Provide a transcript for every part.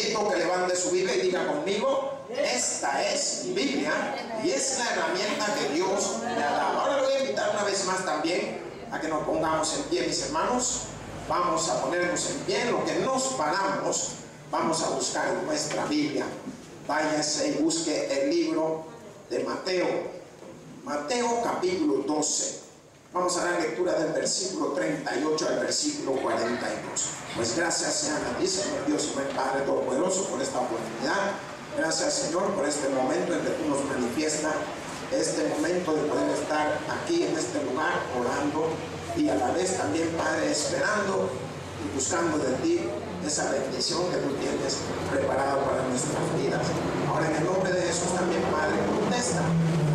invito a que levante su Biblia y diga conmigo: esta es mi Biblia y es la herramienta que Dios me ha dado. Ahora le voy a invitar una vez más también a que nos pongamos en pie, mis hermanos. Vamos a ponernos en pie. En lo que nos paramos, vamos a buscar en nuestra Biblia. Váyase y busque el libro de Mateo. Mateo capítulo 12. Vamos a dar lectura del versículo 38 al versículo 42. Pues gracias sean a ti, Señor Dios y buen Padre Todopoderoso, por esta oportunidad. Gracias, Señor, por este momento en que tú nos manifiestas, este momento de poder estar aquí en este lugar orando y a la vez también, Padre, esperando y buscando de ti esa bendición que tú tienes preparada para nuestras vidas. Ahora, en el nombre de Jesús también, Padre, contesta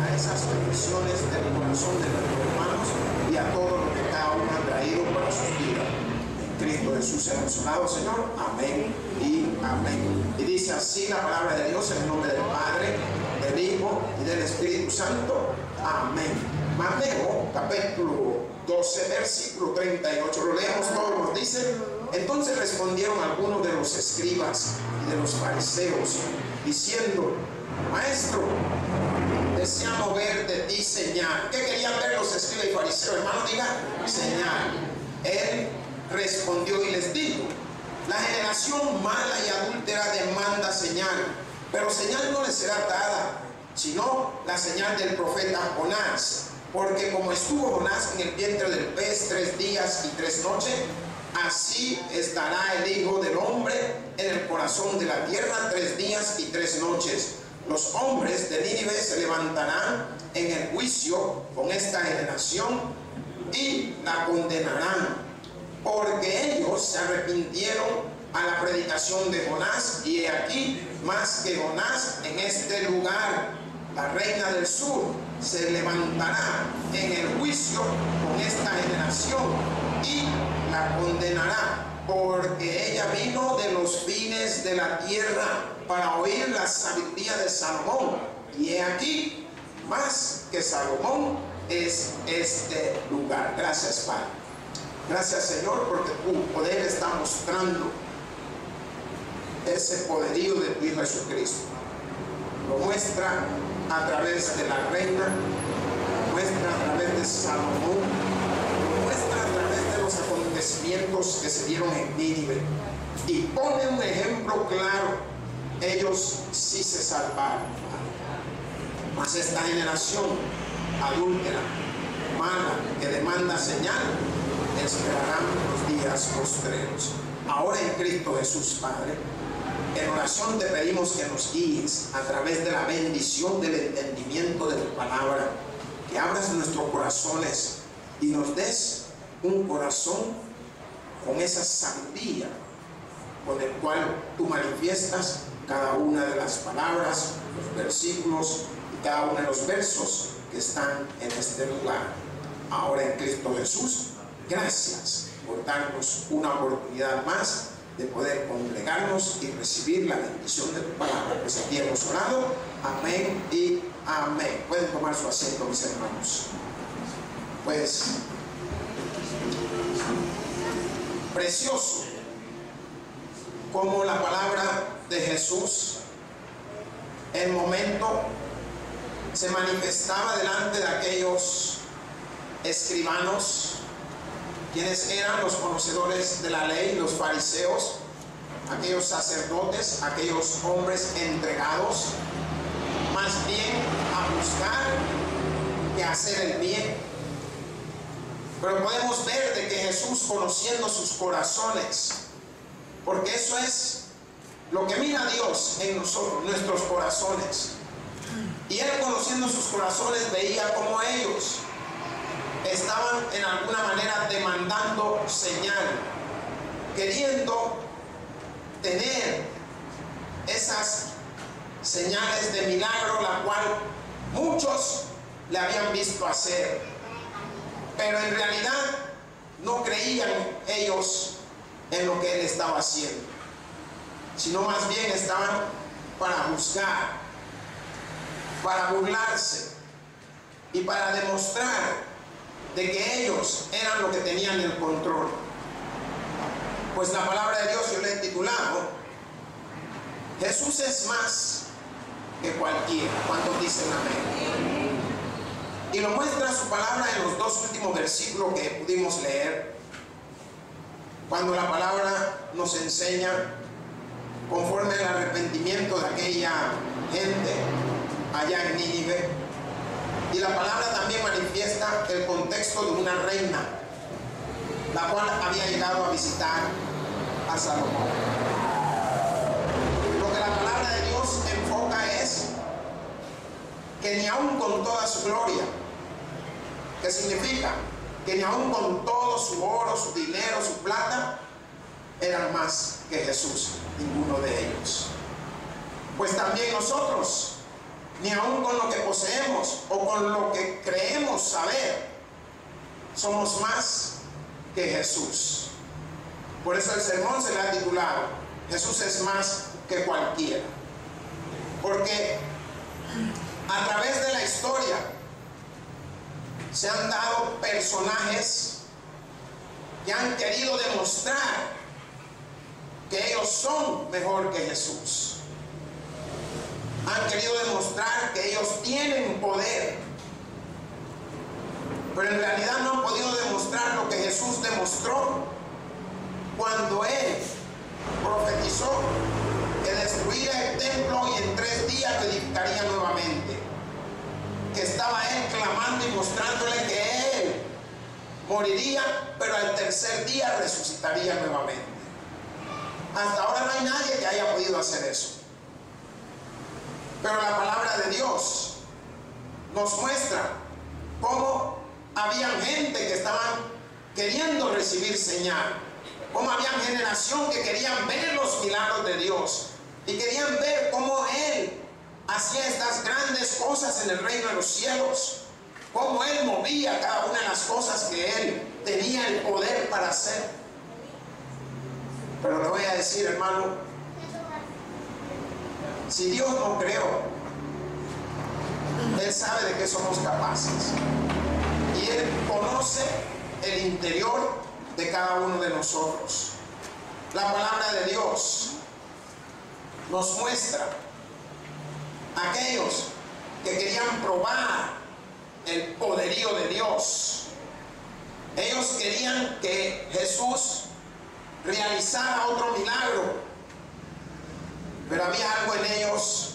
a esas peticiones del corazón de nuestros hermanos y a todo lo que cada uno ha traído para sus vidas. En Cristo Jesús hemos orado, Señor. Amén y amén. Y dice así la palabra de Dios, en el nombre del Padre, del Hijo y del Espíritu Santo. Amén. Mateo capítulo 12, versículo 38. Lo leemos todos, nos dice: entonces respondieron algunos de los escribas y de los fariseos, diciendo: Maestro, deseamos ver de ti señal. ¿Qué querían ver los escribas y fariseos? Hermano, diga señal. Él respondió y les dijo: la generación mala y adúltera demanda señal, pero señal no les será dada, sino la señal del profeta Jonás. Porque como estuvo Jonás en el vientre del pez 3 días y 3 noches, así estará el Hijo del Hombre en el corazón de la tierra 3 días y 3 noches. Los hombres de Nínive se levantarán en el juicio con esta generación y la condenarán, porque ellos se arrepintieron a la predicación de Jonás, y he aquí más que Jonás en este lugar. La reina del sur se levantará en el juicio con esta generación y la condenará, porque ella vino de los fines de la tierra para oír la sabiduría de Salomón, y he aquí más que Salomón es este lugar. Gracias, Padre. Gracias, Señor, porque tu poder está mostrando ese poderío de tu Hijo Jesucristo. Lo muestra a través de la reina, lo muestra a través de Salomón, lo muestra a través de los acontecimientos que se dieron en Nínive, y pone un ejemplo claro. Ellos sí se salvaron, mas esta generación adúltera, mala, que demanda señal, esperarán los días postreros. Ahora, en Cristo Jesús, Padre, en oración te pedimos que nos guíes a través de la bendición del entendimiento de tu palabra, que abras nuestros corazones y nos des un corazón con esa sabiduría con el cual tú manifiestas cada una de las palabras, los versículos y cada uno de los versos que están en este lugar. Ahora, en Cristo Jesús, gracias por darnos una oportunidad más de poder congregarnos y recibir la bendición de tu palabra. Pues aquí hemos orado. Amén y amén. Pueden tomar su asiento, mis hermanos. Pues precioso como la palabra de Jesús en momento se manifestaba delante de aquellos escribanos, quienes eran los conocedores de la ley, los fariseos, aquellos sacerdotes, aquellos hombres entregados más bien a buscar que hacer el bien. Pero podemos ver de que Jesús, conociendo sus corazones, porque eso es lo que mira Dios en nosotros, nuestros corazones, y Él, conociendo sus corazones, veía como ellos estaban en alguna manera demandando señal, queriendo tener esas señales de milagro, la cual muchos le habían visto hacer, pero en realidad no creían ellos en lo que Él estaba haciendo, sino más bien estaban para juzgar, para burlarse y para demostrar de que ellos eran los que tenían el control. Pues la palabra de Dios yo le he titulado Jesús es más que cualquiera. ¿Cuántos dicen amén? Y lo muestra su palabra en los dos últimos versículos que pudimos leer, cuando la palabra nos enseña conforme al arrepentimiento de aquella gente allá en Nínive. Y la palabra también manifiesta el contexto de una reina, la cual había llegado a visitar a Salomón. Lo que la palabra de Dios enfoca es que ni aun con toda su gloria, que significa que ni aun con todo su oro, su dinero, su plata, eran más que Jesús, ninguno de ellos. Pues también nosotros, ni aun con lo que poseemos o con lo que creemos saber, somos más que Jesús. Por eso el sermón se le ha titulado Jesús es más que cualquiera. Porque a través de la historia se han dado personajes que han querido demostrar que ellos son mejor que Jesús. Han querido demostrar que ellos tienen poder, pero en realidad no han podido demostrar lo que Jesús demostró cuando Él profetizó que destruiría el templo y en 3 días lo edificaría nuevamente. Que estaba Él clamando y mostrándole que Él moriría, pero al 3er día resucitaría nuevamente. Hasta ahora no hay nadie que haya podido hacer eso. Pero la palabra de Dios nos muestra cómo habían gente que estaban queriendo recibir señal, cómo había generación que querían ver los milagros de Dios y querían ver cómo Él hacía estas grandes cosas en el reino de los cielos, cómo Él movía cada una de las cosas que Él tenía el poder para hacer. Pero le voy a decir, hermano, si Dios no creó, Él sabe de qué somos capaces y Él conoce el interior de cada uno de nosotros. La palabra de Dios nos muestra aquellos que querían probar el poderío de Dios. Ellos querían que Jesús realizara otro milagro, pero había algo en ellos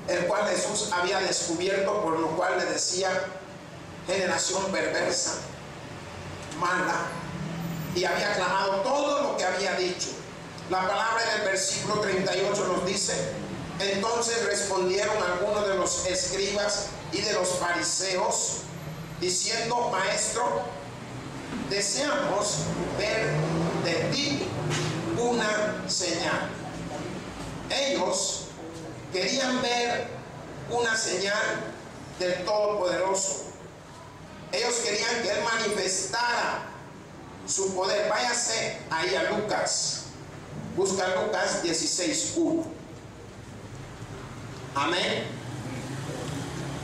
el cual Jesús había descubierto, por lo cual le decía generación perversa, mala, y había clamado todo lo que había dicho. La palabra en el versículo 38 nos dice: entonces respondieron algunos de los escribas y de los fariseos, diciendo: Maestro, deseamos ver de ti una señal. Ellos querían ver una señal del Todopoderoso. Ellos querían que Él manifestara su poder. Váyase ahí a Lucas. Busca Lucas 16:1. Amén.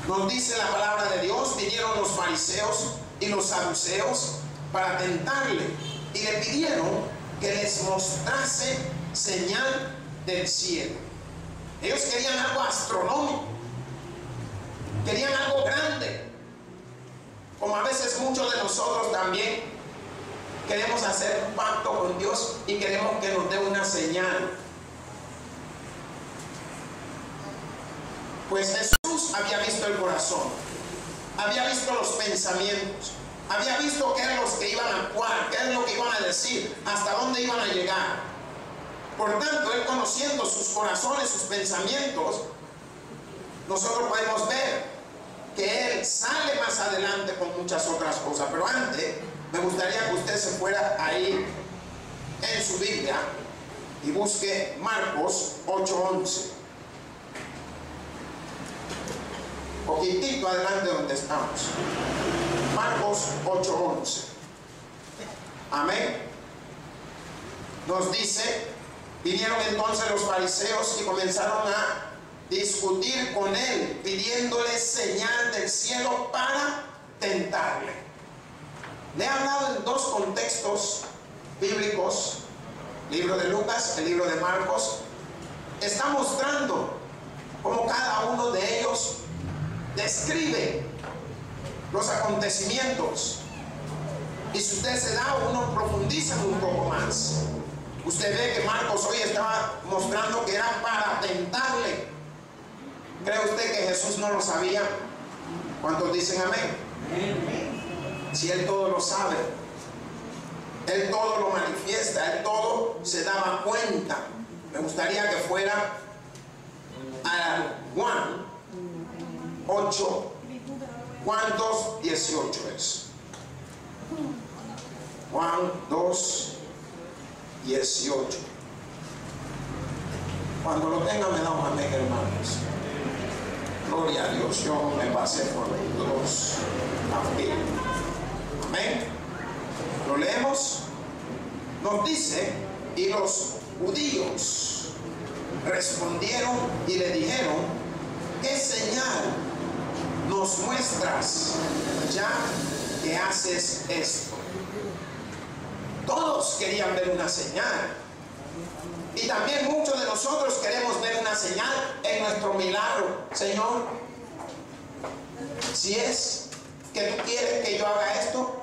Nos dice la palabra de Dios: vinieron los fariseos y los saduceos para tentarle y le pidieron que les mostrase señal del cielo. Ellos querían algo astronómico, querían algo grande, como a veces muchos de nosotros también queremos hacer un pacto con Dios y queremos que nos dé una señal. Pues Jesús había visto el corazón, había visto los pensamientos, había visto qué eran los que iban a actuar, qué es lo que iban a decir, hasta dónde iban a llegar. Por tanto, Él, conociendo sus corazones, sus pensamientos, nosotros podemos ver que Él sale más adelante con muchas otras cosas. Pero antes, me gustaría que usted se fuera ahí en su Biblia y busque Marcos 8:11. Poquitito adelante donde estamos. Marcos 8:11. Amén. Nos dice: vinieron entonces los fariseos y comenzaron a discutir con Él, pidiéndole señal del cielo para tentarle. Le he hablado en 2 contextos bíblicos libro de Lucas, el libro de Marcos, está mostrando cómo cada uno de ellos describe los acontecimientos. Y si usted se da, uno profundiza un poco más. Usted ve que Marcos hoy estaba mostrando que era para tentarle. ¿Cree usted que Jesús no lo sabía? ¿Cuántos dicen amén? Si Él todo lo sabe, Él todo lo manifiesta, Él todo se daba cuenta. Me gustaría que fuera a Juan 8, Juan 18 es. Juan 2, 18. Cuando lo tenga me da un amén, hermanos. Gloria a Dios, yo me pasé por los también. Amén. Lo leemos. Nos dice, y los judíos respondieron y le dijeron: ¿qué señal nos muestras ya que haces esto? Todos querían ver una señal. Y también muchos de nosotros queremos ver una señal en nuestro milagro. Señor, si es que tú quieres que yo haga esto,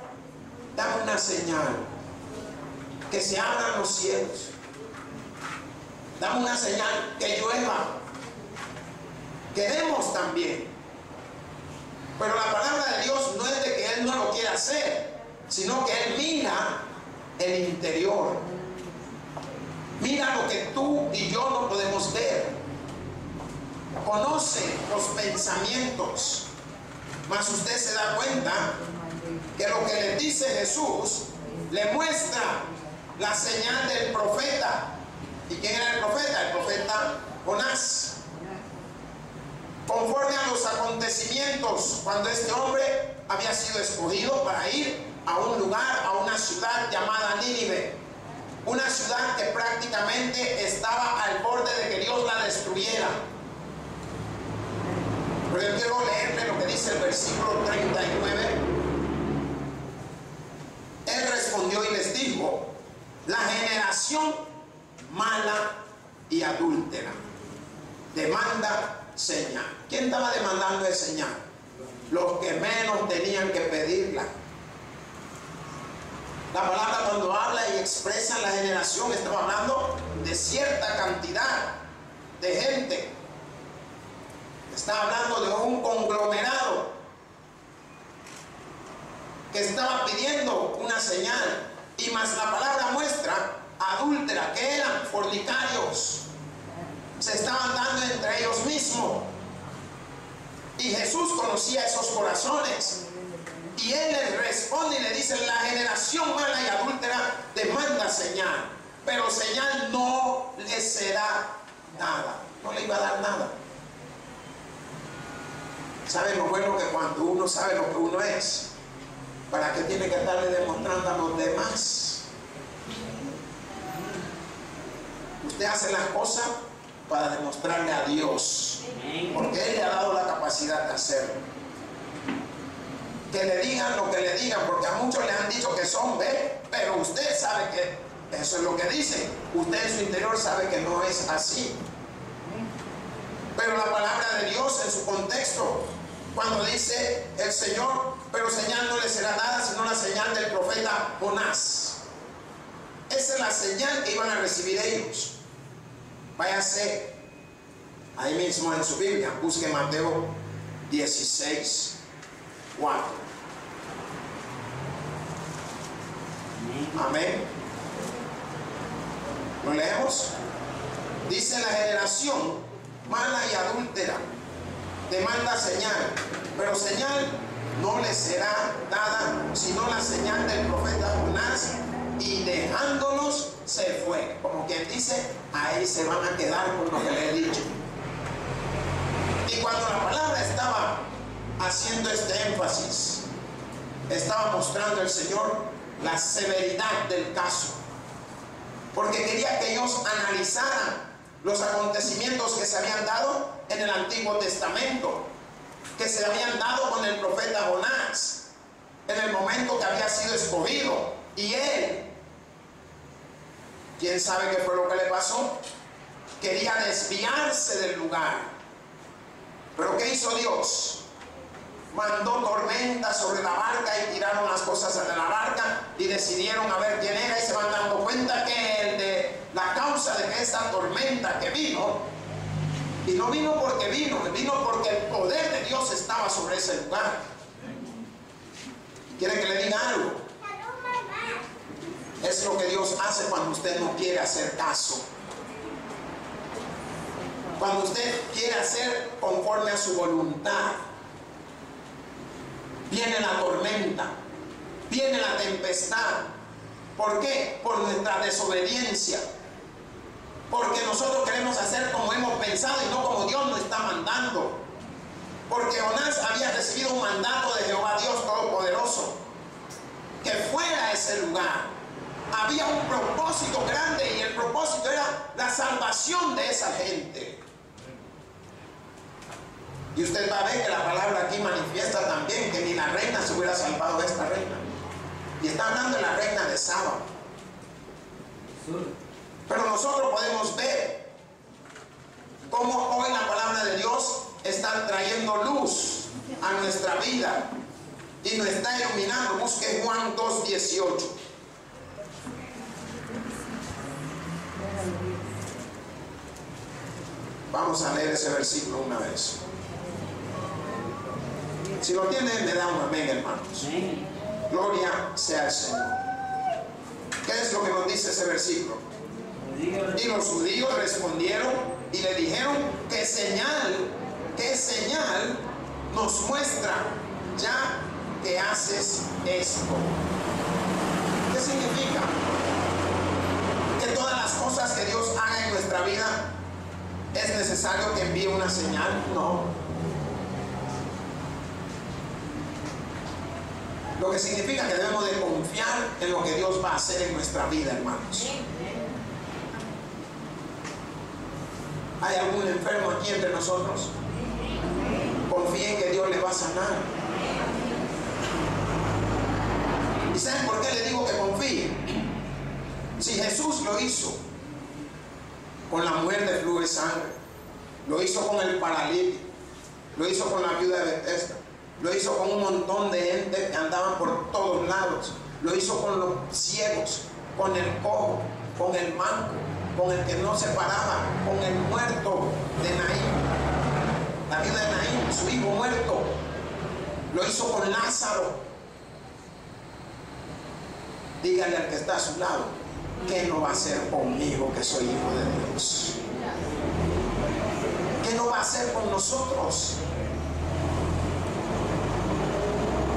dame una señal. Que se abran los cielos. Dame una señal que llueva. Queremos también. Pero la palabra de Dios no es de que Él no lo quiera hacer, sino que Él mira el interior. Mira lo que tú y yo no podemos ver. Conoce los pensamientos. Mas usted se da cuenta que lo que le dice Jesús le muestra la señal del profeta. ¿Y quién era el profeta? El profeta Jonás. Conforme a los acontecimientos, cuando este hombre había sido escogido para ir a un lugar, a una ciudad llamada Nínive. Una ciudad que prácticamente estaba al borde de que Dios la destruyera. Pero yo quiero leerle lo que dice el versículo 39. Él respondió y les dijo: la generación mala y adúltera demanda señal. ¿Quién estaba demandando esa señal? Los que menos tenían que pedirla. La palabra, cuando habla y expresa la generación, estaba hablando de cierta cantidad de gente. Está hablando de un conglomerado que estaba pidiendo una señal. Y más la palabra muestra adúltera, que eran fornicarios. Se estaban dando entre ellos mismos. Y Jesús conocía esos corazones. Y Él les responde y le dice: la generación mala y adúltera demanda señal, pero señal no le será dada. No le iba a dar nada. ¿Saben lo bueno? Que cuando uno sabe lo que uno es, ¿para qué tiene que estarle demostrando a los demás? Usted hace las cosas para demostrarle a Dios, porque Él le ha dado la capacidad de hacerlo. Que le digan lo que le digan, porque a muchos le han dicho que son B, pero usted sabe que eso es lo que dice. Usted en su interior sabe que no es así. Pero la palabra de Dios en su contexto, cuando dice el Señor: pero señal no le será dada sino la señal del profeta Jonás. Esa es la señal que iban a recibir ellos. Váyase ahí mismo en su Biblia, busque Mateo 16, 4. Amén. ¿Lo leemos? Dice: la generación mala y adúltera demanda señal, pero señal no le será dada sino la señal del profeta Jonás, y dejándolos se fue. Como quien dice, ahí se van a quedar con lo que le he dicho. Y cuando la palabra estaba haciendo este énfasis, estaba mostrando el Señor la severidad del caso, porque quería que ellos analizaran los acontecimientos que se habían dado en el Antiguo Testamento, que se habían dado con el profeta Jonás en el momento que había sido escogido, y él ¿Quién sabe qué fue lo que le pasó? Quería desviarse del lugar. ¿Pero qué hizo Dios? Mandó tormenta sobre la barca y tiraron las cosas de la barca y decidieron a ver quién era, y se van dando cuenta que la causa de que esta tormenta que vino, y no vino porque vino porque el poder de Dios estaba sobre ese lugar. ¿Quiere que le diga algo? Es lo que Dios hace cuando usted no quiere hacer caso. Cuando usted quiere hacer conforme a su voluntad. Viene la tormenta, viene la tempestad. ¿Por qué? Por nuestra desobediencia. Porque nosotros queremos hacer como hemos pensado y no como Dios nos está mandando. Porque Jonás había recibido un mandato de Jehová Dios Todopoderoso, que fuera a ese lugar. Había un propósito grande, y el propósito era la salvación de esa gente. Y usted va a ver que la palabra aquí manifiesta también que ni la reina se hubiera salvado de esta reina. Y está hablando de la reina de Saba. Pero nosotros podemos ver cómo hoy la palabra de Dios está trayendo luz a nuestra vida y nos está iluminando. Busque Juan 2:18. Vamos a leer ese versículo una vez. Si lo tienen, me da un amén, hermanos. Gloria sea al Señor. ¿Qué es lo que nos dice ese versículo? Y los judíos respondieron y le dijeron: ¿qué señal nos muestra ya que haces esto? ¿Qué significa? Que todas las cosas que Dios haga en nuestra vida es necesario que envíe una señal. No. Lo que significa que debemos de confiar en lo que Dios va a hacer en nuestra vida, hermanos. ¿Hay algún enfermo aquí entre nosotros? Confíen que Dios le va a sanar. ¿Y saben por qué le digo que confíen? Si Jesús lo hizo con la mujer de flujo de sangre, lo hizo con el paralítico, lo hizo con la viuda de Betesda, lo hizo con un montón de gente que andaban por todos lados, lo hizo con los ciegos, con el cojo, con el manco, con el que no se paraba, con el muerto de Naín, la viuda de Naín, su hijo muerto, lo hizo con Lázaro. Dígale al que está a su lado: ¿qué no va a hacer conmigo, que soy hijo de Dios? ¿Qué no va a hacer con nosotros?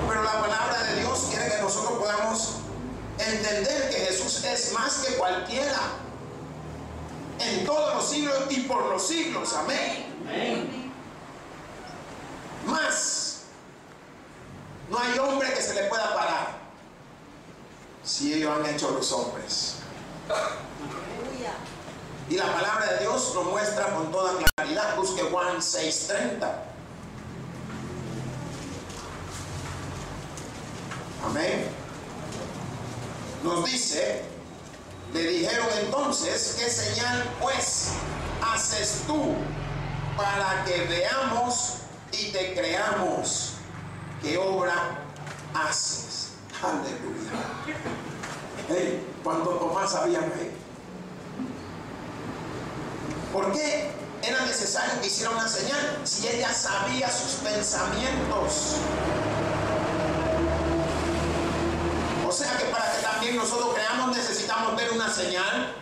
Pero la palabra de Dios quiere que nosotros podamos entender que Jesús es más que cualquiera, en todos los siglos y por los siglos. Amén. Amén. Más, no hay hombre que se le pueda parar si ellos han hecho los hombres. Y la palabra de Dios lo muestra con toda claridad. Busque Juan 6:30. Amén. Nos dice: le dijeron entonces: ¿qué señal pues haces tú para que veamos y te creamos? ¿Qué obra haces? Aleluya. Hey, cuando Tomás sabía fe, ¿por qué era necesario que hiciera una señal si ella sabía sus pensamientos? O sea que para que también nosotros creamos necesitamos ver una señal.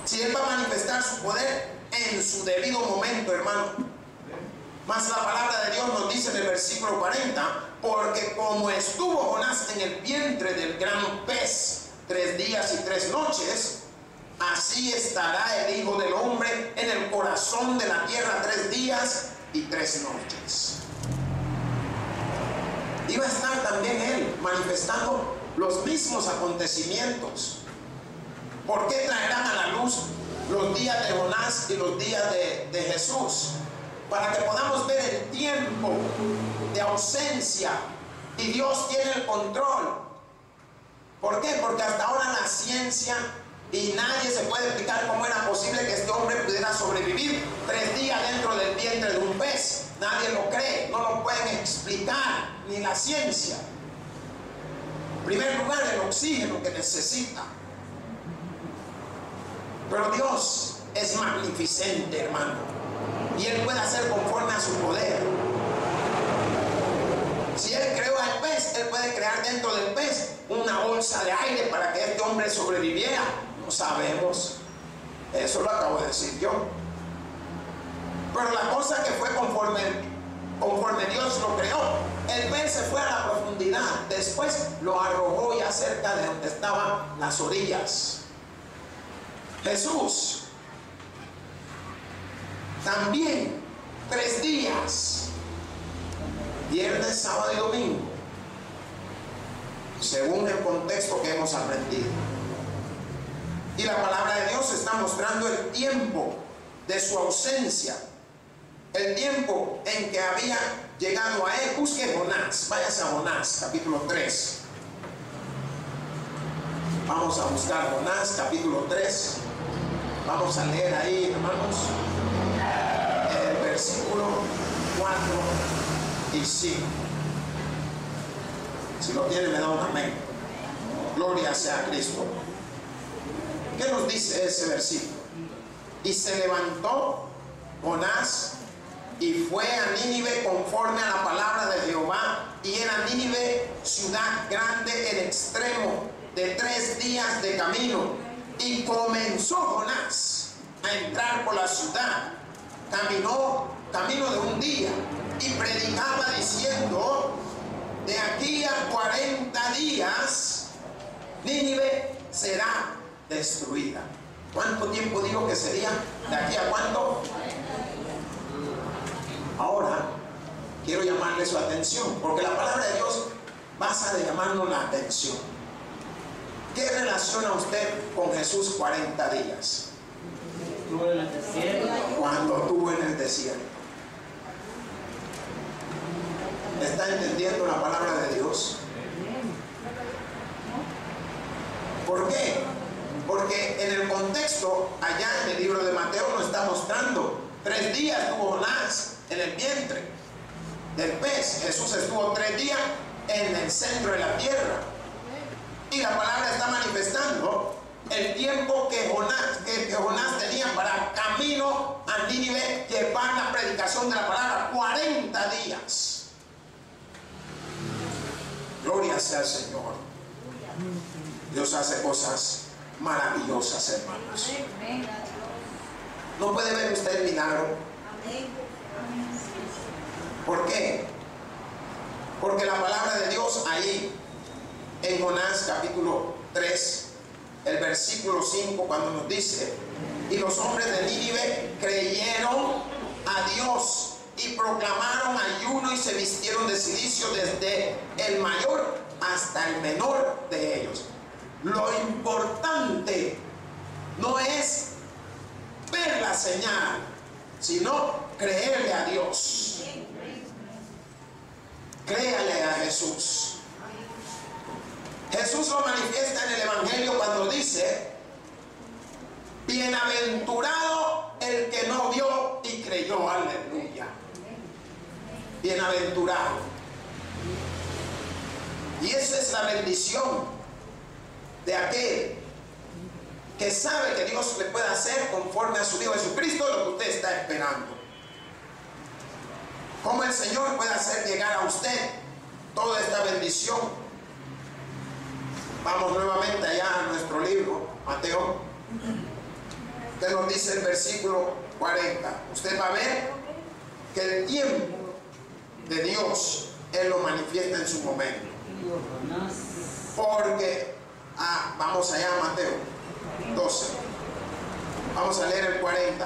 Si Él va a manifestar su poder en su debido momento, hermano. Más la palabra de Dios nos dice en el versículo 40: porque como estuvo Jonás en el vientre del gran pez 3 días y 3 noches, así estará el Hijo del Hombre en el corazón de la tierra 3 días y 3 noches. Iba a estar también Él manifestando los mismos acontecimientos. ¿Por qué traerán a la luz los días de Jonás y los días de Jesús? Para que podamos ver el tiempo de ausencia, y Dios tiene el control. ¿Por qué? Porque hasta ahora la ciencia y nadie se puede explicar cómo era posible que este hombre pudiera sobrevivir 3 días dentro del vientre de un pez. Nadie lo cree, no lo pueden explicar, ni la ciencia. En primer lugar, el oxígeno que necesita. Pero Dios es magnificente, hermano, y Él puede hacer conforme a su poder. Si Él creó al pez, Él puede crear dentro del pez una bolsa de aire para que este hombre sobreviviera. No sabemos. Eso lo acabo de decir yo. Pero la cosa que fue conforme Dios lo creó, el pez se fue a la profundidad. Después lo arrojó ya cerca de donde estaban las orillas. Jesús también 3 días, viernes, sábado y domingo, según el contexto que hemos aprendido. Y la palabra de Dios está mostrando el tiempo de su ausencia, el tiempo en que había llegado a él. Busque Jonás, váyase a Jonás, capítulo 3. Vamos a buscar Jonás, capítulo 3. Vamos a leer ahí, hermanos, el versículo 4 y 5. Si lo tiene, me da un amén. Gloria sea a Cristo. ¿Qué nos dice ese versículo? Y se levantó Jonás y fue a Nínive conforme a la palabra de Jehová. Y era Nínive ciudad grande en extremo, de 3 días de camino. Y comenzó Jonás a entrar por la ciudad. Camino de un día, y predicaba diciendo: de aquí a 40 días Nínive será destruida. ¿Cuánto tiempo digo que sería? ¿De aquí a cuánto? Ahora quiero llamarle su atención, porque la palabra de Dios basa de llamarnos la atención. ¿Qué relaciona usted con Jesús 40 días? Estuvo en el desierto. Cuando estuvo en el desierto. ¿Está entendiendo la palabra de Dios? ¿Por qué? Porque en el contexto, allá en el libro de Mateo nos está mostrando 3 días tuvo Jonás en el vientre del pez. Jesús estuvo 3 días en el centro de la tierra. Y la palabra está manifestando el tiempo que Jonás tenía para camino a Nínive, llevar la predicación de la palabra. 40 días. Gloria sea al Señor. Dios hace cosas maravillosas, hermanos. ¿No puede ver usted el milagro? ¿Por qué? Porque la palabra de Dios ahí en Jonás capítulo 3, el versículo 5, cuando nos dice: y los hombres de Nínive creyeron a Dios y proclamaron ayuno y se vistieron de cilicio, desde el mayor hasta el menor de ellos. Lo importante no es ver la señal, sino creerle a Dios. Créale a Jesús. Jesús lo manifiesta en el Evangelio cuando dice: bienaventurado el que no vio y creyó. Aleluya. Bienaventurado. Y esa es la bendición de aquel que sabe que Dios le puede hacer conforme a su Hijo Jesucristo lo que usted está esperando. ¿Cómo el Señor puede hacer llegar a usted toda esta bendición? Vamos nuevamente allá a nuestro libro, Mateo. Usted nos dice el versículo 40. Usted va a ver que el tiempo de Dios Él lo manifiesta en su momento. Porque, vamos allá a Mateo 12. Vamos a leer el 40.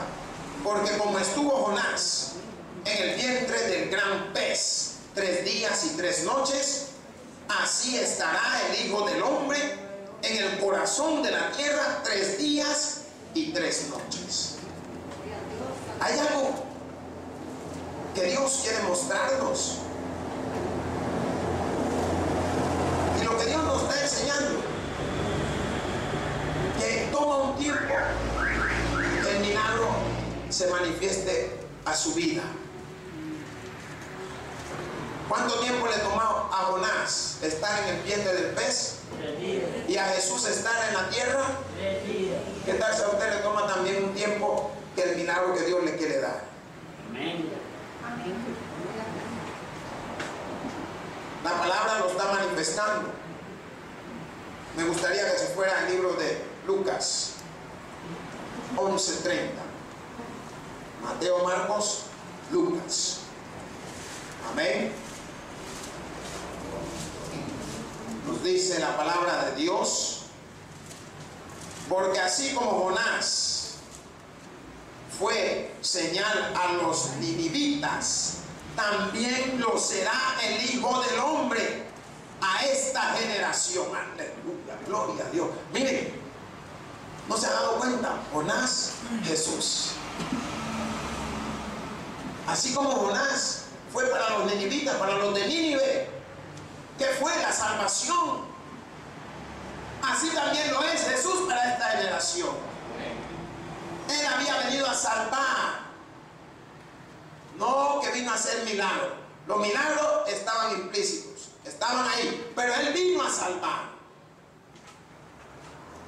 Porque como estuvo Jonás en el vientre del gran pez 3 días y 3 noches, así estará el Hijo del Hombre en el corazón de la tierra 3 días y 3 noches. Hay algo que Dios quiere mostrarnos. Y lo que Dios nos está enseñando vida. ¿Cuánto tiempo le tomó a Jonás estar en el vientre del pez? 3 días. Y a Jesús estar en la tierra. 3 días. ¿Qué tal si a usted le toma también un tiempo que el milagro que Dios le quiere dar? Amén. La palabra lo está manifestando. Me gustaría que se fuera al libro de Lucas 11:30. Mateo, Marcos, Lucas. Amén. Nos dice la palabra de Dios: porque así como Jonás fue señal a los ninivitas, también lo será el Hijo del Hombre a esta generación. Aleluya, gloria a Dios. Miren, ¿no se ha dado cuenta? Jonás, Jesús. Así como Jonás fue para los ninivitas, para los de Nínive, que fue la salvación, así también lo es Jesús para esta generación. Él había venido a salvar, no que vino a hacer milagros. Los milagros estaban implícitos, estaban ahí, pero Él vino a salvar.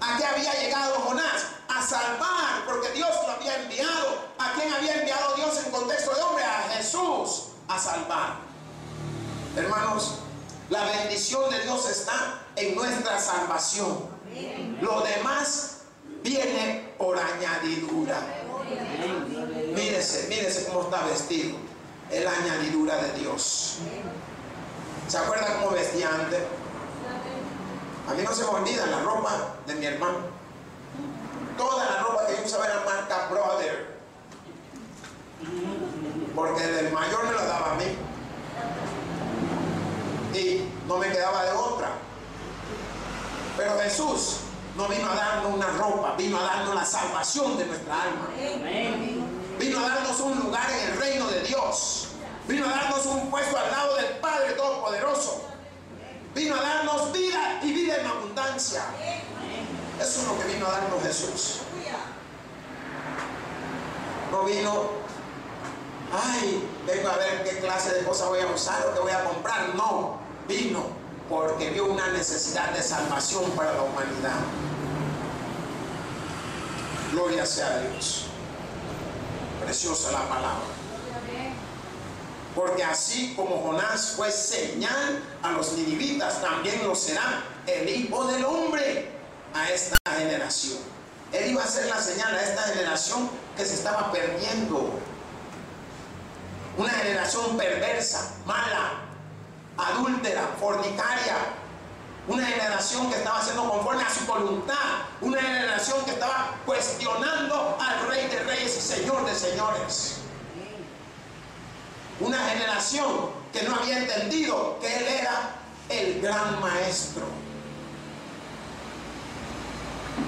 ¿A qué había llegado Jonás? A salvar, porque Dios lo había enviado. ¿A quién había enviado Dios en contexto de hombre? A Jesús, a salvar. Hermanos, la bendición de Dios está en nuestra salvación. Lo demás viene por añadidura. Mírese cómo está vestido. Es la añadidura de Dios. ¿Se acuerda cómo vestía antes? A mí no se me olvida la ropa de mi hermano. Toda la ropa que yo usaba era marca Brother, porque el mayor me la daba a mí y no me quedaba de otra. Pero Jesús no vino a darnos una ropa, vino a darnos la salvación de nuestra alma. Vino a darnos un lugar en el reino de Dios. Vino a darnos un puesto al lado del Padre Todopoderoso. Vino a darnos vida y vida en abundancia. Eso es lo que vino a darnos Jesús. No vino, ay, vengo a ver qué clase de cosas voy a usar o qué voy a comprar. No, vino porque vio una necesidad de salvación para la humanidad. Gloria sea a Dios. Preciosa la palabra. Porque así como Jonás fue señal a los ninivitas, también lo será el Hijo del Hombre a esta generación. Él iba a ser la señal a esta generación que se estaba perdiendo. Una generación perversa, mala, adúltera, fornicaria. Una generación que estaba haciendo conforme a su voluntad. Una generación que estaba cuestionando al Rey de Reyes y Señor de Señores. Una generación que no había entendido que Él era el gran maestro.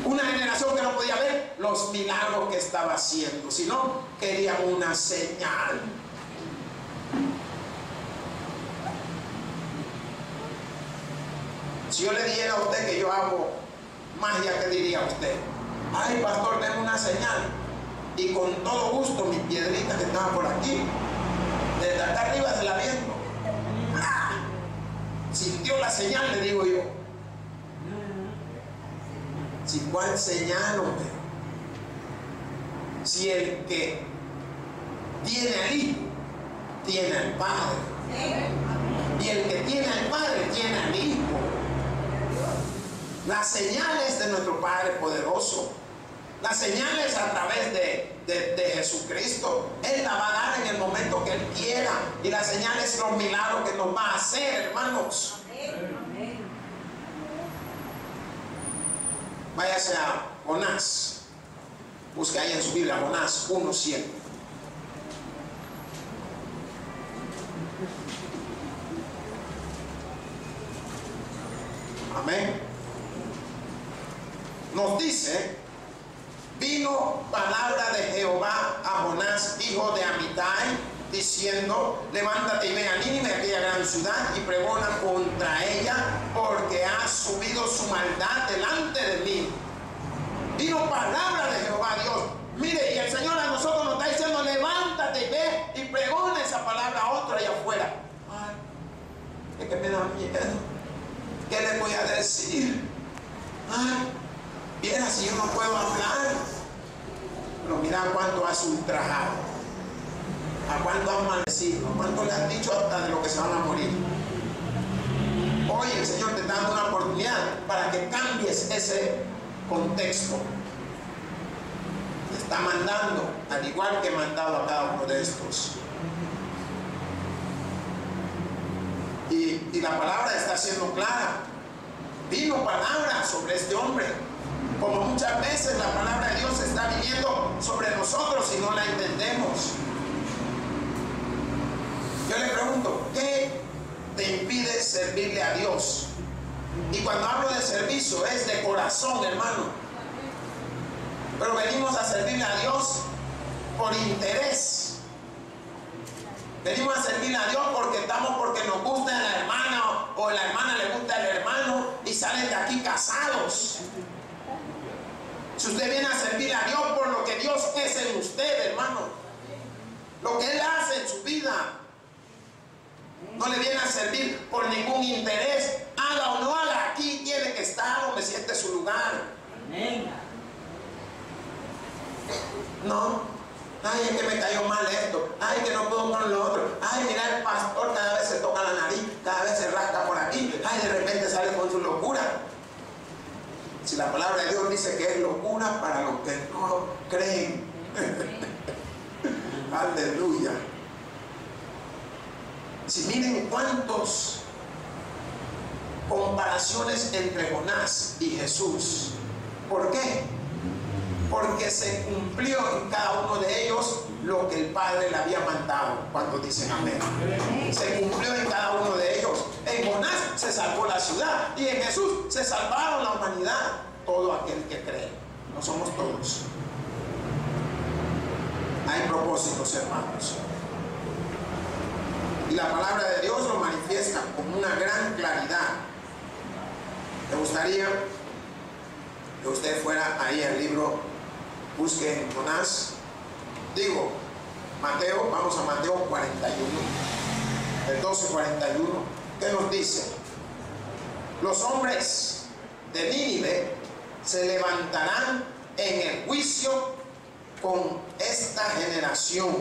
Una generación que no podía ver los milagros que estaba haciendo, sino quería una señal. Si yo le dijera a usted que yo hago magia, ¿qué diría usted? Ay, pastor, denme una señal. Y con todo gusto, mi piedrita que estaba por aquí, desde acá arriba se la viendo. ¡Ah! Sintió la señal, le digo yo. ¿Si cuál señal, hombre? Si el que tiene al Hijo, tiene al Padre. Y el que tiene al Padre, tiene al Hijo. Las señales de nuestro Padre poderoso, las señales a través de Jesucristo, Él la va a dar en el momento que Él quiera. Y las señales, los milagros que nos va a hacer, hermanos. Váyase a Jonás. Busque ahí en su Biblia, Jonás 1:7. Amén. Nos dice: vino palabra de Jehová a Jonás, hijo de Amitai, diciendo: levántate y ve a Nínive, aquella gran ciudad, y pregona contra ella, porque ha subido su maldad delante de mí. Vino palabra de Jehová Dios. Mire, y el Señor a nosotros nos está diciendo: levántate levántate y ve y pregona esa palabra a otro allá afuera. Ay, es que me da miedo. ¿Qué le voy a decir? Ay, viera si yo no puedo hablar. Pero mira cuánto has ultrajado, a cuánto has maldecido, a cuánto le has dicho hasta de lo que se van a morir. Hoy el Señor te está dando una oportunidad para que cambies ese contexto. Te está mandando, al igual que he mandado a cada uno de estos. Y la palabra está siendo clara. Vino palabra sobre este hombre. Como muchas veces la palabra de Dios está viniendo sobre nosotros y no la entendemos. Yo le pregunto, ¿qué te impide servirle a Dios? Y cuando hablo de servicio es de corazón, hermano. Pero venimos a servirle a Dios por interés. Venimos a servirle a Dios porque nos gusta la hermana o la hermana le gusta el hermano y salen de aquí casados. Si usted viene a servir a Dios por lo que Dios es en usted, hermano, lo que Él hace en su vida, no le viene a servir por ningún interés, haga o no haga, aquí tiene que estar, hombre, si este es su lugar. No, ay, es que me cayó mal esto, ay, que no puedo con lo otro, ay, mira, el pastor cada vez se toca la nariz, cada vez se rasca por aquí, ay, de repente sale con su locura. Si la palabra de Dios dice que es locura para los que no creen. Aleluya. Si miren cuántas comparaciones entre Jonás y Jesús. ¿Por qué? Porque se cumplió en cada uno de ellos lo que el Padre le había mandado. Cuando dicen amén, se cumplió en cada uno de ellos. En Jonás se salvó la ciudad y en Jesús se salvaron la humanidad. Todo aquel que cree. No somos todos. Hay propósitos, hermanos, y la palabra de Dios lo manifiesta con una gran claridad. Me gustaría que usted fuera ahí al libro, busque en Jonás, digo, Mateo, vamos a Mateo 41, el 12:41, ¿qué nos dice? Los hombres de Nínive se levantarán en el juicio con esta generación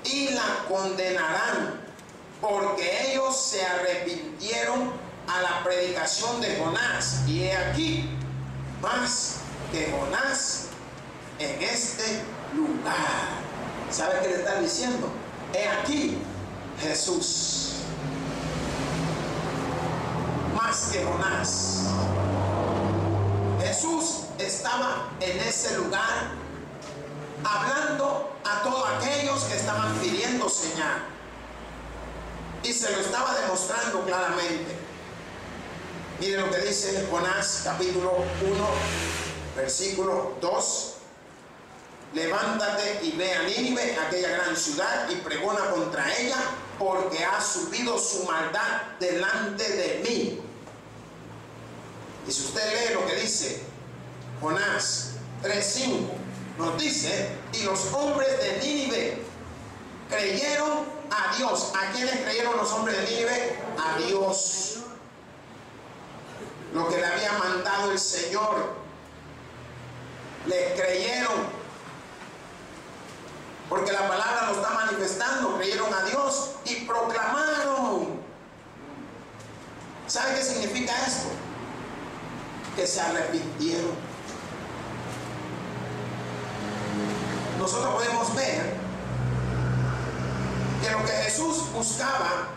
y la condenarán, porque ellos se arrepintieron a la predicación de Jonás, y he aquí más que Jonás en este lugar. ¿Sabe qué le está diciendo? He aquí Jesús, más que Jonás. Jesús estaba en ese lugar hablando a todos aquellos que estaban pidiendo señal, y se lo estaba demostrando claramente. Mire lo que dice Jonás capítulo 1 versículo 2. Levántate y ve a Nínive, aquella gran ciudad, y pregona contra ella, porque ha subido su maldad delante de mí. Y si usted lee lo que dice Jonás 3:5, nos dice, y los hombres de Nínive creyeron a Dios. ¿A quiénes creyeron los hombres de Nínive? A Dios. Lo que le había mandado el Señor, le creyeron, porque la palabra lo está manifestando. Creyeron a Dios y proclamaron. ¿Sabe qué significa esto? Que se arrepintieron. Nosotros podemos ver que lo que Jesús buscaba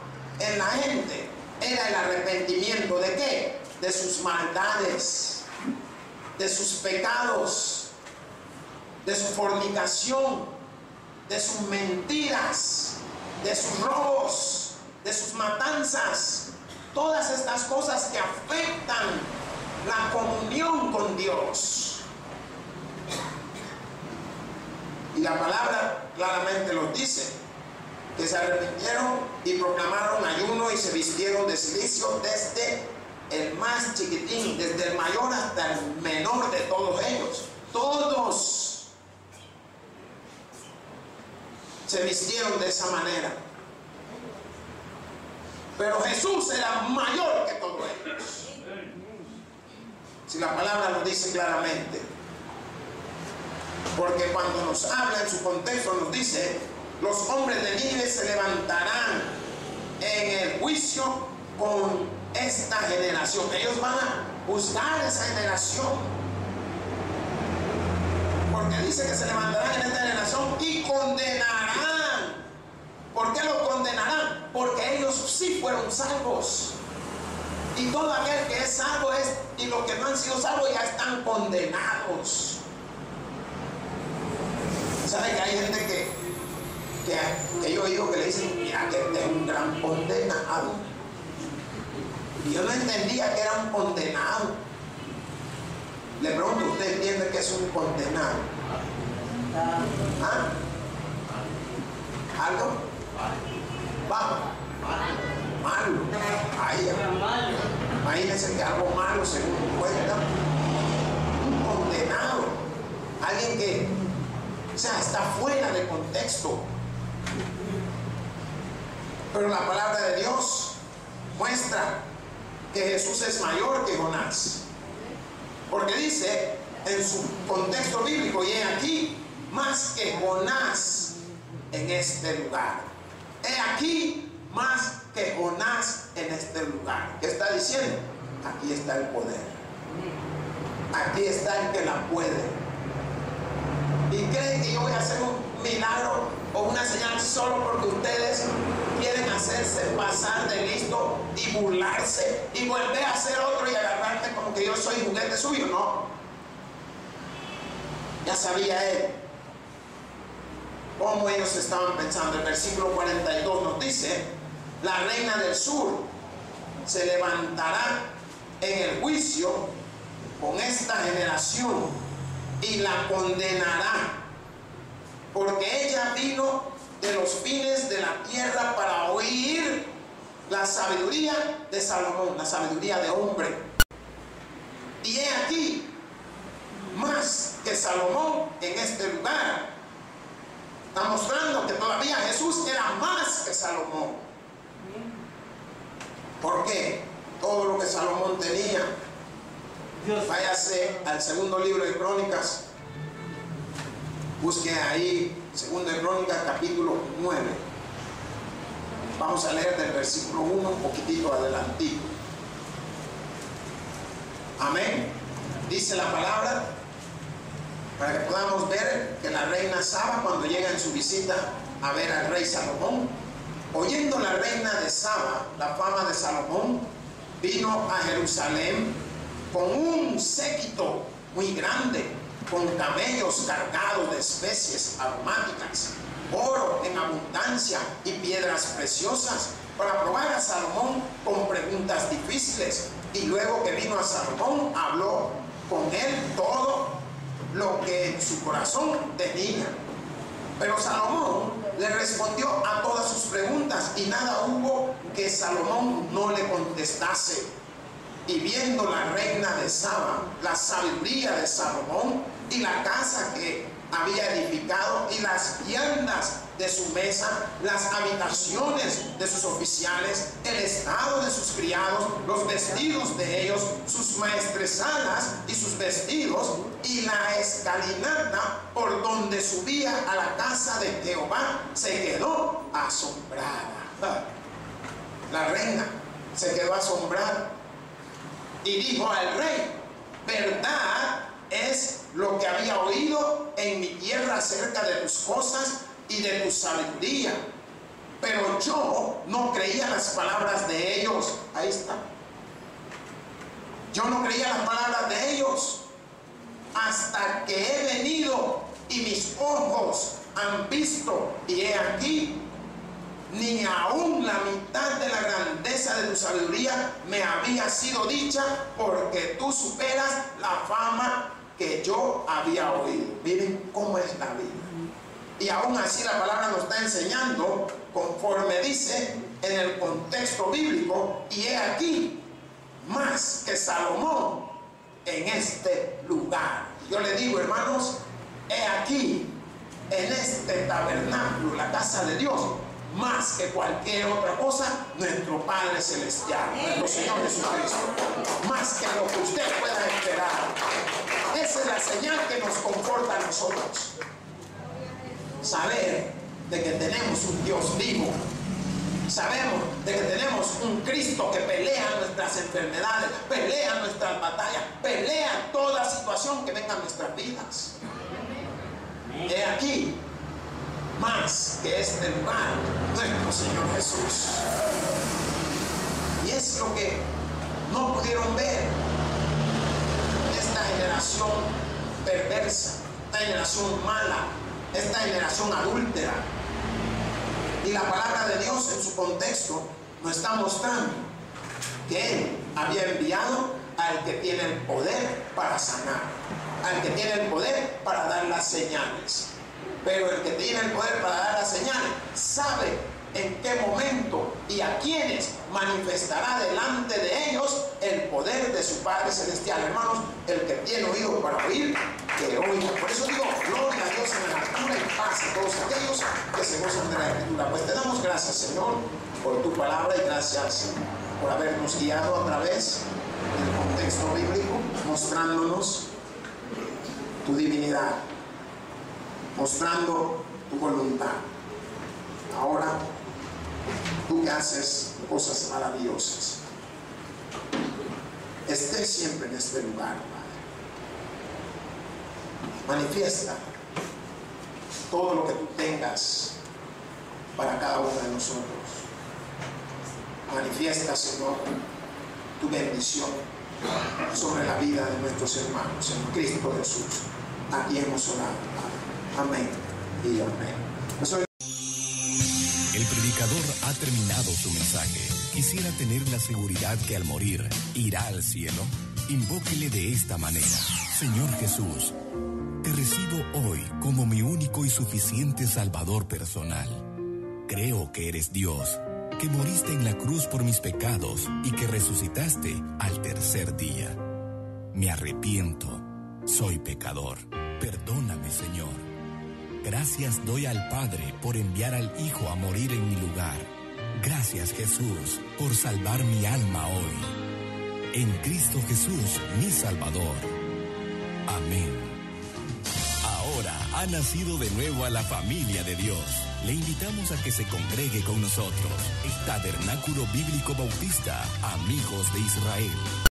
en la gente era el arrepentimiento. ¿De qué? De sus maldades, de sus pecados, de su fornicación, de sus mentiras, de sus robos, de sus matanzas. Todas estas cosas que afectan la comunión con Dios. Y la palabra claramente los dice, que se arrepintieron y proclamaron ayuno y se vistieron de silicio, desde el más chiquitín, desde el mayor hasta el menor de todos ellos. Todos. se vistieron de esa manera. Pero Jesús era mayor que todos ellos. Si la palabra nos dice claramente. Porque cuando nos habla en su contexto nos dice: los hombres de Nínive se levantarán en el juicio con esta generación. Ellos van a juzgar esa generación. Porque dice que se levantarán en esta generación y condenarán. ¿Por qué lo condenarán? Porque ellos sí fueron salvos. Y todo aquel que es salvo y los que no han sido salvos ya están condenados. ¿Sabe que hay gente que yo digo que le dicen: mira, que este es un gran condenado? Y yo no entendía que era un condenado. Le pregunto: ¿usted entiende que es un condenado? ¿Ah? ¿Algo? Bajo. Malo. Ahí, imagínense que algo malo, según cuenta, un condenado, alguien que, o sea, está fuera de contexto. Pero la palabra de Dios muestra que Jesús es mayor que Jonás, porque dice en su contexto bíblico: y he aquí más que Jonás en este lugar. He aquí más que Jonás en este lugar. ¿Qué está diciendo? Aquí está el poder. Aquí está el que la puede. ¿Y creen que yo voy a hacer un milagro o una señal solo porque ustedes quieren hacerse pasar de listo y burlarse y volver a hacer otro y agarrarme como que yo soy juguete suyo? No. Ya sabía él cómo ellos estaban pensando. El versículo 42 nos dice: la reina del sur se levantará en el juicio con esta generación y la condenará, porque ella vino de los fines de la tierra para oír la sabiduría de Salomón, la sabiduría de hombre. Y he aquí más que Salomón en este lugar. Está mostrando que todavía Jesús era más que Salomón. ¿Por qué? Todo lo que Salomón tenía. Váyase al segundo libro de Crónicas. Busque ahí, segundo de Crónicas, capítulo 9. Vamos a leer del versículo 1 un poquitito adelantito. Amén. Dice la palabra, para que podamos ver que la reina Saba, cuando llega en su visita a ver al rey Salomón, oyendo la reina de Saba la fama de Salomón, vino a Jerusalén con un séquito muy grande, con camellos cargados de especies aromáticas, oro en abundancia y piedras preciosas, para probar a Salomón con preguntas difíciles. Y luego que vino a Salomón, habló con él todo lo que en su corazón tenía. Pero Salomón le respondió a todas sus preguntas, y nada hubo que Salomón no le contestase. Y viendo la reina de Saba la sabiduría de Salomón y la casa que había edificado y las viandas de su mesa, las habitaciones de sus oficiales, el estado de sus criados, los vestidos de ellos, sus maestresalas y sus vestidos, y la escalinata por donde subía a la casa de Jehová, se quedó asombrada. La reina se quedó asombrada y dijo al rey: verdad es lo que había oído en mi tierra acerca de tus cosas y de tu sabiduría, pero yo no creía las palabras de ellos. Ahí está. Yo no creía las palabras de ellos hasta que he venido y mis ojos han visto, y he aquí, ni aún la mitad de la grandeza de tu sabiduría me había sido dicha, porque tú superas la fama que yo había oído. Miren cómo es la vida. Y aún así la palabra nos está enseñando, conforme dice en el contexto bíblico: y he aquí más que Salomón en este lugar. Yo le digo, hermanos, he aquí en este tabernáculo, la casa de Dios, más que cualquier otra cosa, nuestro Padre Celestial, nuestro Señor Jesucristo, más que lo que usted pueda esperar. Esa es la señal que nos conforta a nosotros. Saber de que tenemos un Dios vivo. Sabemos de que tenemos un Cristo que pelea nuestras enfermedades, pelea nuestras batallas, pelea toda situación que venga a nuestras vidas. He aquí, más que este lugar, nuestro Señor Jesús. Y es lo que no pudieron ver esta generación perversa, esta generación mala, esta generación adúltera. Y la palabra de Dios en su contexto nos está mostrando que Él había enviado al que tiene el poder para sanar, al que tiene el poder para dar las señales. Pero el que tiene el poder para dar las señales sabe en qué momento y a quienes manifestará delante de ellos el poder de su Padre Celestial. Hermanos, el que tiene oído para oír, que oiga. Por eso digo, gloria a Dios en la altura y paz a todos aquellos que se gozan de la Escritura. Pues te damos gracias, Señor, por tu palabra, y gracias por habernos guiado a través del contexto bíblico, mostrándonos tu divinidad, mostrando tu voluntad. Ahora, tú que haces cosas maravillosas, estés siempre en este lugar, Padre. Manifiesta todo lo que tú tengas para cada uno de nosotros. Manifiesta, Señor, tu bendición sobre la vida de nuestros hermanos en Cristo Jesús. Aquí hemos orado, Padre. Amén y amén. El predicador ha terminado su mensaje. ¿Quisiera tener la seguridad que al morir irá al cielo? Invóquele de esta manera: Señor Jesús, te recibo hoy como mi único y suficiente Salvador personal. Creo que eres Dios, que moriste en la cruz por mis pecados y que resucitaste al tercer día. Me arrepiento, soy pecador. Perdóname, Señor. Gracias doy al Padre por enviar al Hijo a morir en mi lugar. Gracias, Jesús, por salvar mi alma hoy. En Cristo Jesús, mi Salvador. Amén. Ahora ha nacido de nuevo a la familia de Dios. Le invitamos a que se congregue con nosotros. El Tabernáculo Bíblico Bautista, Amigos de Israel.